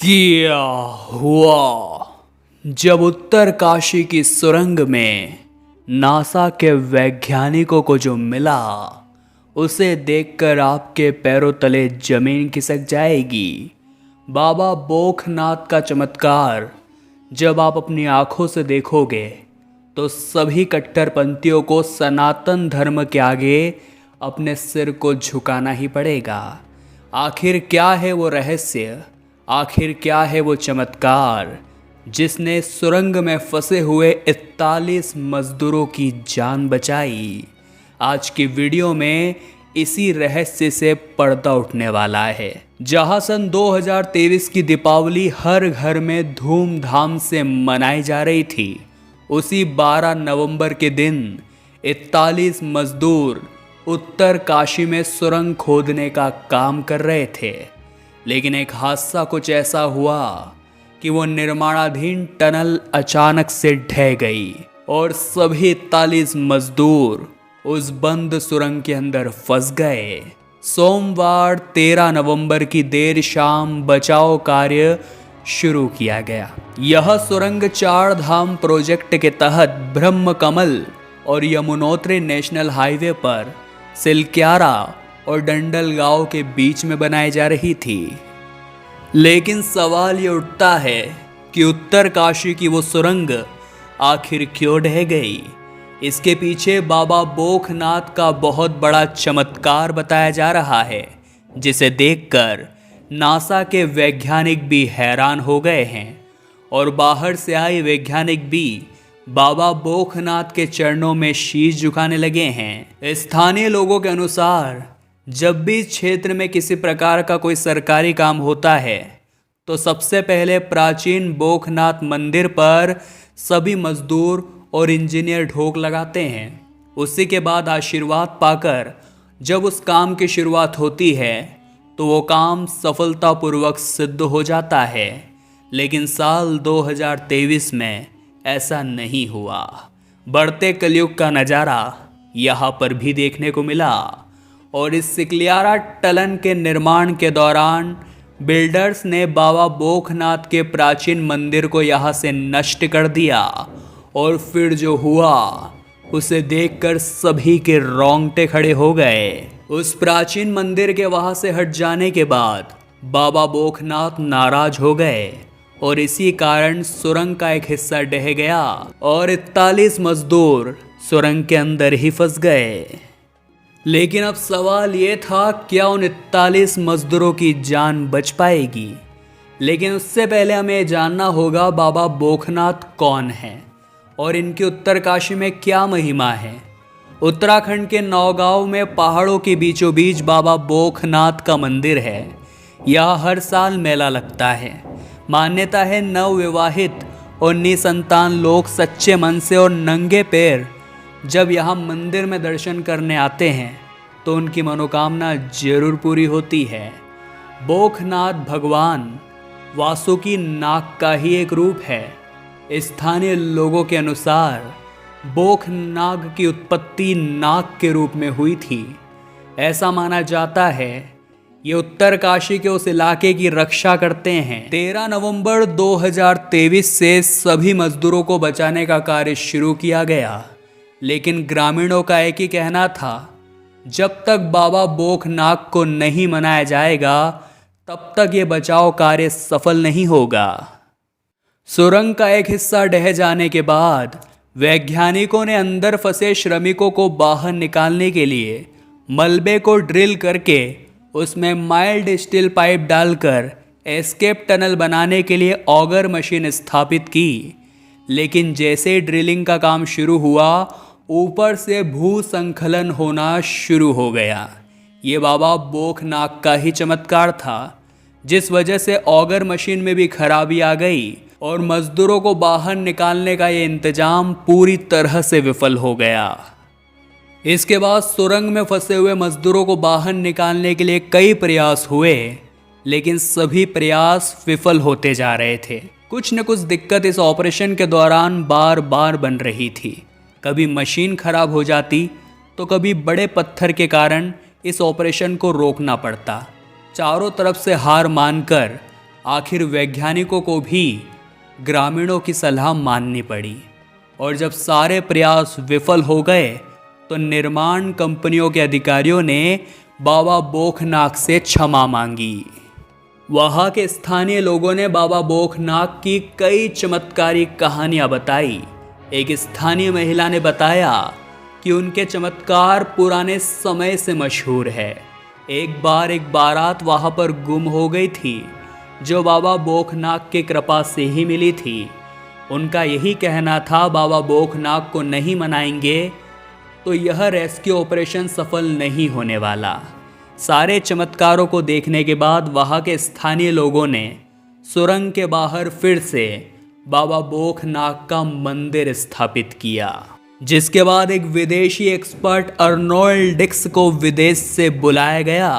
क्या हुआ जब उत्तरकाशी की सुरंग में नासा के वैज्ञानिकों को जो मिला उसे देखकर आपके पैरों तले जमीन खिसक जाएगी। बाबा बोखनाथ का चमत्कार जब आप अपनी आंखों से देखोगे तो सभी कट्टरपंथियों को सनातन धर्म के आगे अपने सिर को झुकाना ही पड़ेगा। आखिर क्या है वो रहस्य, आखिर क्या है वो चमत्कार जिसने सुरंग में फंसे हुए 41 मजदूरों की जान बचाई। आज की वीडियो में इसी रहस्य से पर्दा उठने वाला है। जहां सन 2023 की दीपावली हर घर में धूमधाम से मनाई जा रही थी, उसी 12 नवंबर के दिन 41 मजदूर उत्तरकाशी में सुरंग खोदने का काम कर रहे थे। लेकिन एक हादसा कुछ ऐसा हुआ कि वो निर्माणाधीन टनल अचानक से ढह गई और सभी 41 मजदूर उस बंद सुरंग के अंदर फंस गए। सोमवार 13 नवंबर की देर शाम बचाव कार्य शुरू किया गया। यह सुरंग 4 धाम प्रोजेक्ट के तहत ब्रह्म कमल और यमुनोत्री नेशनल हाईवे पर सिलक्यारा और डंडल गांव के बीच में बनाई जा रही थी। लेकिन सवाल ये उठता है कि उत्तरकाशी की वो सुरंग आखिर क्यों ढह गई। इसके पीछे बाबा बोखनाथ का बहुत बड़ा चमत्कार बताया जा रहा है, जिसे देखकर नासा के वैज्ञानिक भी हैरान हो गए हैं और बाहर से आए वैज्ञानिक भी बाबा बोखनाथ के चरणों में शीश झुकाने लगे हैं। स्थानीय लोगों के अनुसार जब भी क्षेत्र में किसी प्रकार का कोई सरकारी काम होता है तो सबसे पहले प्राचीन बोखनाथ मंदिर पर सभी मजदूर और इंजीनियर ढोक लगाते हैं। उसी के बाद आशीर्वाद पाकर जब उस काम की शुरुआत होती है तो वो काम सफलतापूर्वक सिद्ध हो जाता है। लेकिन साल 2023 में ऐसा नहीं हुआ। बढ़ते कलयुग का नज़ारा यहाँ पर भी देखने को मिला और इस सिकलियारा टनल के निर्माण के दौरान बिल्डर्स ने बाबा बोखनाथ के प्राचीन मंदिर को यहाँ से नष्ट कर दिया और फिर जो हुआ उसे देखकर सभी के रोंगटे खड़े हो गए। उस प्राचीन मंदिर के वहाँ से हट जाने के बाद बाबा बोखनाथ नाराज हो गए और इसी कारण सुरंग का एक हिस्सा ढह गया और 41 मजदूर सुरंग के अंदर ही फंस गए। लेकिन अब सवाल ये था, क्या उन 41 मजदूरों की जान बच पाएगी? लेकिन उससे पहले हमें जानना होगा बाबा बोखनाथ कौन है और इनकी उत्तरकाशी में क्या महिमा है। उत्तराखंड के नौगांव में पहाड़ों के बीचों बीच बाबा बोखनाथ का मंदिर है। यहाँ हर साल मेला लगता है। मान्यता है नवविवाहित और निसंतान लोग सच्चे मन से और नंगे पैर जब यहाँ मंदिर में दर्शन करने आते हैं तो उनकी मनोकामना जरूर पूरी होती है। बोखनाथ भगवान वासुकी नाग का ही एक रूप है। स्थानीय लोगों के अनुसार बोखनाग की उत्पत्ति नाग के रूप में हुई थी। ऐसा माना जाता है ये उत्तरकाशी के उस इलाके की रक्षा करते हैं। 13 नवंबर 2023 से सभी मजदूरों को बचाने का कार्य शुरू किया गया। लेकिन ग्रामीणों का एक ही कहना था, जब तक बाबा बोखनाथ को नहीं मनाया जाएगा तब तक ये बचाव कार्य सफल नहीं होगा। सुरंग का एक हिस्सा ढह जाने के बाद वैज्ञानिकों ने अंदर फंसे श्रमिकों को बाहर निकालने के लिए मलबे को ड्रिल करके उसमें माइल्ड स्टील पाइप डालकर एस्केप टनल बनाने के लिए ऑगर मशीन स्थापित की। लेकिन जैसे ड्रिलिंग का काम शुरू हुआ, ऊपर से भूसंखलन होना शुरू हो गया। ये बाबा बोखनाथ का ही चमत्कार था, जिस वजह से ऑगर मशीन में भी खराबी आ गई और मजदूरों को बाहर निकालने का ये इंतजाम पूरी तरह से विफल हो गया। इसके बाद सुरंग में फंसे हुए मजदूरों को बाहर निकालने के लिए कई प्रयास हुए, लेकिन सभी प्रयास विफल होते जा रहे थे। कुछ न कुछ दिक्कत इस ऑपरेशन के दौरान बार बार बन रही थी। कभी मशीन खराब हो जाती तो कभी बड़े पत्थर के कारण इस ऑपरेशन को रोकना पड़ता। चारों तरफ से हार मानकर आखिर वैज्ञानिकों को भी ग्रामीणों की सलाह माननी पड़ी और जब सारे प्रयास विफल हो गए तो निर्माण कंपनियों के अधिकारियों ने बाबा बोखनाक से क्षमा मांगी। वहाँ के स्थानीय लोगों ने बाबा बोखनाक की कई चमत्कारिक कहानियां बताई। एक स्थानीय महिला ने बताया कि उनके चमत्कार पुराने समय से मशहूर है। एक बार एक बारात वहाँ पर गुम हो गई थी जो बाबा बोखनाक की कृपा से ही मिली थी। उनका यही कहना था, बाबा बोखनाक को नहीं मनाएंगे तो यह रेस्क्यू ऑपरेशन सफल नहीं होने वाला। सारे चमत्कारों को देखने के बाद वहाँ के स्थानीय लोगों ने सुरंग के बाहर फिर से बाबा बोखनाक का मंदिर स्थापित किया, जिसके बाद एक विदेशी एक्सपर्ट अर्नोल्ड डिक्स को विदेश से बुलाया गया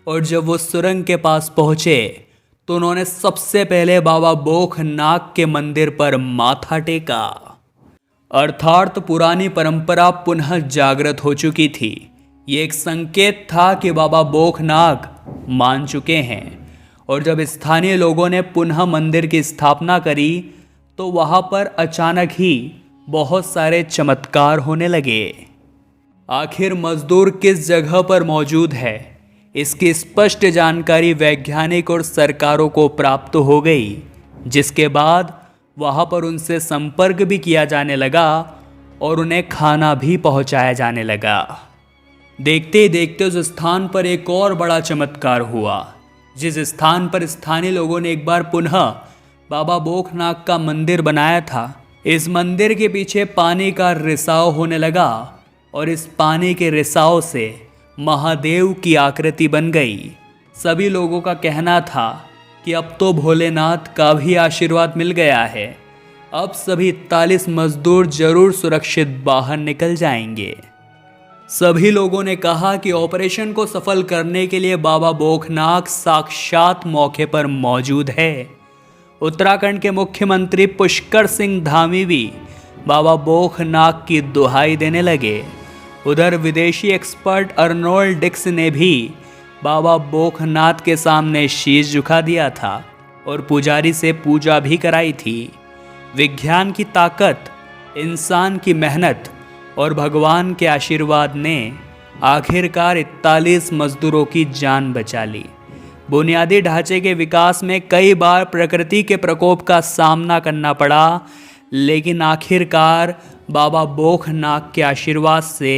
और जब वो सुरंग के पास पहुंचे तो उन्होंने सबसे पहले बाबा बोखनाक के मंदिर पर माथा टेका। अर्थात पुरानी परंपरा पुनः जागृत हो चुकी थी। ये एक संकेत था कि बाबा बोखनाक मान चुके हैं। और जब स्थानीय लोगों ने पुनः मंदिर की स्थापना करी तो वहाँ पर अचानक ही बहुत सारे चमत्कार होने लगे। आखिर मजदूर किस जगह पर मौजूद है, इसकी स्पष्ट जानकारी वैज्ञानिक और सरकारों को प्राप्त हो गई, जिसके बाद वहाँ पर उनसे संपर्क भी किया जाने लगा और उन्हें खाना भी पहुँचाया जाने लगा। देखते ही देखते उस स्थान पर एक और बड़ा चमत्कार हुआ। जिस स्थान पर स्थानीय लोगों ने एक बार पुनः बाबा बोखनाक का मंदिर बनाया था, इस मंदिर के पीछे पानी का रिसाव होने लगा और इस पानी के रिसाव से महादेव की आकृति बन गई। सभी लोगों का कहना था कि अब तो भोलेनाथ का भी आशीर्वाद मिल गया है, अब सभी 41 मजदूर जरूर सुरक्षित बाहर निकल जाएंगे। सभी लोगों ने कहा कि ऑपरेशन को सफल करने के लिए बाबा बोखनाक साक्षात मौके पर मौजूद है। उत्तराखंड के मुख्यमंत्री पुष्कर सिंह धामी भी बाबा बोखनाक की दुहाई देने लगे। उधर विदेशी एक्सपर्ट अर्नोल्ड डिक्स ने भी बाबा बोखनाथ के सामने शीश झुका दिया था और पुजारी से पूजा भी कराई थी। विज्ञान की ताकत, इंसान की मेहनत और भगवान के आशीर्वाद ने आखिरकार 41 मजदूरों की जान बचा ली। बुनियादी ढांचे के विकास में कई बार प्रकृति के प्रकोप का सामना करना पड़ा, लेकिन आखिरकार बाबा बोखनाक के आशीर्वाद से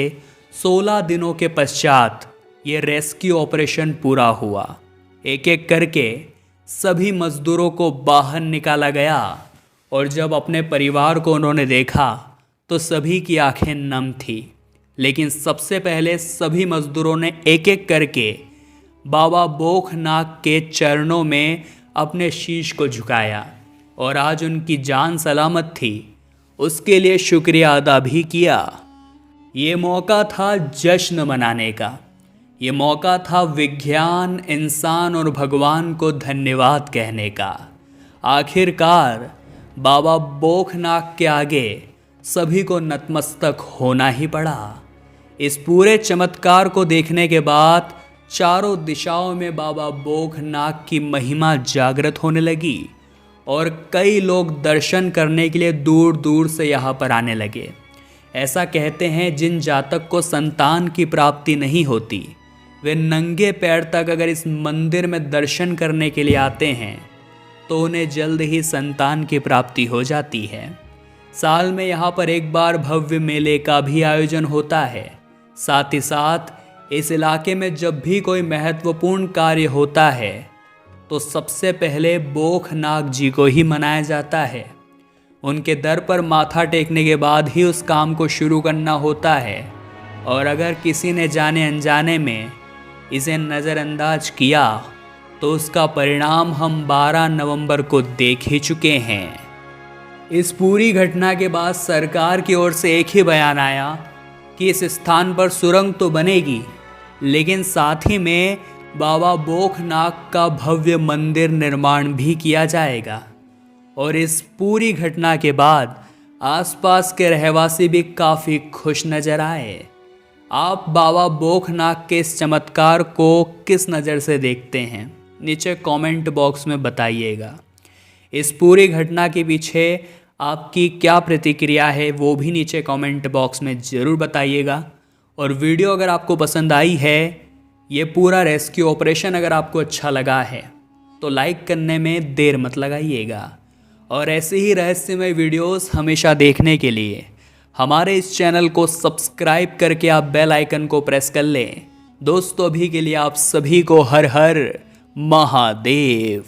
16 दिनों के पश्चात ये रेस्क्यू ऑपरेशन पूरा हुआ। एक एक करके सभी मजदूरों को बाहर निकाला गया और जब अपने परिवार को उन्होंने देखा तो सभी की आंखें नम थी। लेकिन सबसे पहले सभी मजदूरों ने एक एक करके बाबा बोखनाक के चरणों में अपने शीश को झुकाया और आज उनकी जान सलामत थी, उसके लिए शुक्रिया अदा भी किया। ये मौका था जश्न मनाने का, ये मौका था विज्ञान, इंसान और भगवान को धन्यवाद कहने का। आखिरकार बाबा बोखनाक के आगे सभी को नतमस्तक होना ही पड़ा। इस पूरे चमत्कार को देखने के बाद चारों दिशाओं में बाबा बोखनाक की महिमा जागृत होने लगी और कई लोग दर्शन करने के लिए दूर दूर से यहाँ पर आने लगे। ऐसा कहते हैं जिन जातक को संतान की प्राप्ति नहीं होती, वे नंगे पैर तक अगर इस मंदिर में दर्शन करने के लिए आते हैं तो उन्हें जल्द ही संतान की प्राप्ति हो जाती है। साल में यहाँ पर एक बार भव्य मेले का भी आयोजन होता है। साथ ही साथ इस इलाके में जब भी कोई महत्वपूर्ण कार्य होता है तो सबसे पहले बोखनाक जी को ही मनाया जाता है। उनके दर पर माथा टेकने के बाद ही उस काम को शुरू करना होता है और अगर किसी ने जाने अनजाने में इसे नज़रअंदाज किया तो उसका परिणाम हम 12 नवंबर को देख ही चुके हैं। इस पूरी घटना के बाद सरकार की ओर से एक ही बयान आया कि इस स्थान पर सुरंग तो बनेगी, लेकिन साथ ही में बाबा बोखनाक का भव्य मंदिर निर्माण भी किया जाएगा। और इस पूरी घटना के बाद आसपास के रहवासी भी काफ़ी खुश नजर आए। आप बाबा बोखनाक के इस चमत्कार को किस नज़र से देखते हैं? नीचे कमेंट बॉक्स में बताइएगा। इस पूरी घटना के पीछे आपकी क्या प्रतिक्रिया है वो भी नीचे कमेंट बॉक्स में ज़रूर बताइएगा। और वीडियो अगर आपको पसंद आई है, ये पूरा रेस्क्यू ऑपरेशन अगर आपको अच्छा लगा है तो लाइक करने में देर मत लगाइएगा। और ऐसे ही रहस्यमय वीडियोस हमेशा देखने के लिए हमारे इस चैनल को सब्सक्राइब करके आप बेल आइकन को प्रेस कर लें। दोस्तों, अभी के लिए आप सभी को हर हर महादेव।